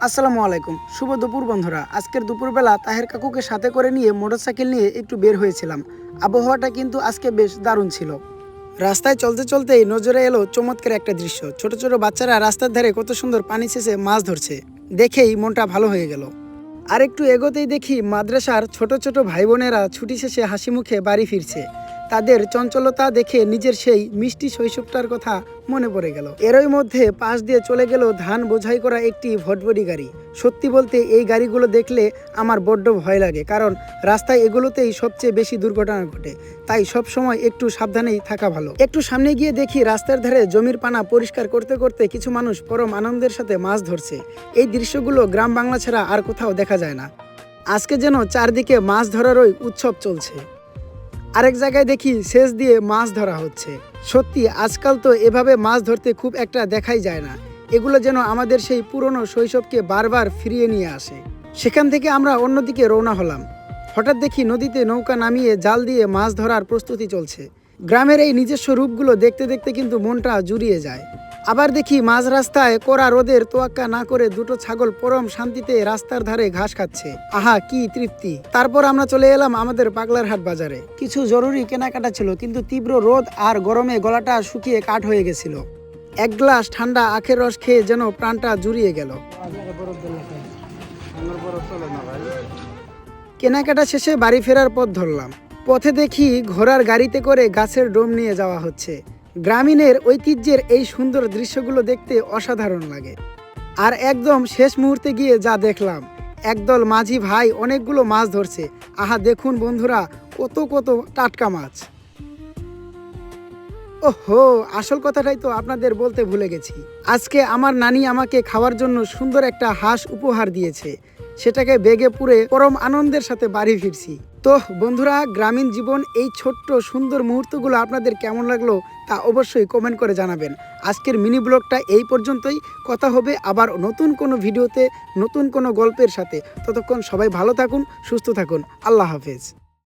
আসসালামু আলাইকুম, শুভ দুপুর বন্ধুরা। আজকের দুপুরবেলা তাহের কাকুকে সাথে করে নিয়ে মোটরসাইকেল নিয়ে একটু বের হয়েছিলাম। আবহাওয়াটা কিন্তু আজকে বেশ দারুণ ছিল। রাস্তায় চলতে চলতেই নজরে এলো চমৎকার একটা দৃশ্য। ছোট ছোট বাচ্চারা রাস্তার ধারে কত সুন্দর পানি ছেঁচে মাছ ধরছে, দেখেই মনটা ভালো হয়ে গেল। আর একটু এগোতেই দেখি মাদ্রাসার ছোট ছোট ভাই বোনেরা ছুটি শেষে হাসি মুখে বাড়ি ফিরছে। তাদের চঞ্চলতা দেখে নিজের সেই মিষ্টি শৈশবটার কথা মনে পড়ে গেল। এরই মধ্যে পাশ দিয়ে চলে গেল ধান বোঝাই করা একটি ভটভটি গাড়ি। সত্যি বলতে এই গাড়িগুলো দেখলে আমার বড্ড ভয় লাগে, কারণ রাস্তায় এগুলোতেই সবচেয়ে বেশি দুর্ঘটনা ঘটে। তাই সব সময় একটু সাবধানেই থাকা ভালো। একটু সামনে গিয়ে দেখি রাস্তার ধারে জমির পানা পরিষ্কার করতে করতে কিছু মানুষ পরম আনন্দের সাথে মাছ ধরছে। এই দৃশ্যগুলো গ্রাম বাংলা ছাড়া আর কোথাও দেখা যায় না। আজকে যেন চারদিকে মাছ ধরারই উৎসব চলছে। আরেক জায়গায় দেখি সেচ দিয়ে মাছ ধরা হচ্ছে। সত্যি আজকাল তো এভাবে মাছ ধরতে খুব একটা দেখাই যায় না। এগুলো যেন আমাদের সেই পুরনো শৈশবকে বারবার ফিরিয়ে নিয়ে আসে। সেখান থেকে আমরা অন্যদিকে রওনা হলাম। হঠাৎ দেখি নদীতে নৌকা নামিয়ে জাল দিয়ে মাছ ধরার প্রস্তুতি চলছে। গ্রামের এই নিজস্ব রূপগুলো দেখতে দেখতে কিন্তু মনটা জুড়িয়ে যায়। আবার দেখি মাঝ রাস্তায় কড়া রোদের তোয়াক্কা না করে দুটো ছাগল পরম শান্তিতে রাস্তার ধারে ঘাস খাচ্ছে। আহা, কি তৃপ্তি! তারপর আমরা চলে এলাম আমাদের পাগলারহাট বাজারে। কিছু জরুরি কেনাকাটা ছিল, কিন্তু তীব্র রোদ আর গরমে গলাটা শুকিয়ে কাঠ হয়ে গেছিল। এক গ্লাস ঠান্ডা আখের রস খেয়ে যেন প্রাণটা জুড়িয়ে গেল। কেনাকাটা শেষে বাড়ি ফেরার পথ ধরলাম। পথে দেখি ঘোড়ার গাড়িতে করে গাছের ডোম নিয়ে যাওয়া হচ্ছে। গ্রামীণের ঐতিহ্যের এই সুন্দর দৃশ্যগুলো দেখতে অসাধারণ লাগে। আর একদম শেষ মুহূর্তে গিয়ে যা দেখলাম, একদল মাঝি ভাই অনেকগুলো মাছ ধরছে। আহা, দেখুন বন্ধুরা, কত কত টাটকা মাছ। ওহো, আসল কথাটাই তো আপনাদের বলতে ভুলে গেছি। আজকে আমার নানি আমাকে খাওয়ার জন্য সুন্দর একটা হাঁস উপহার দিয়েছে। সেটাকে বেগে পুরে পরম আনন্দের সাথে বাড়ি ফিরছি। তো বন্ধুরা, গ্রামীণ জীবন এই ছোট্ট সুন্দর মুহূর্তগুলো আপনাদের কেমন লাগলো তা অবশ্যই কমেন্ট করে জানাবেন। আজকের মিনি ব্লগটা এই পর্যন্তই। কথা হবে আবার নতুন কোনো ভিডিওতে, নতুন কোনো গল্পের সাথে। ততক্ষণ সবাই ভালো থাকুন, সুস্থ থাকুন। আল্লাহ হাফেজ।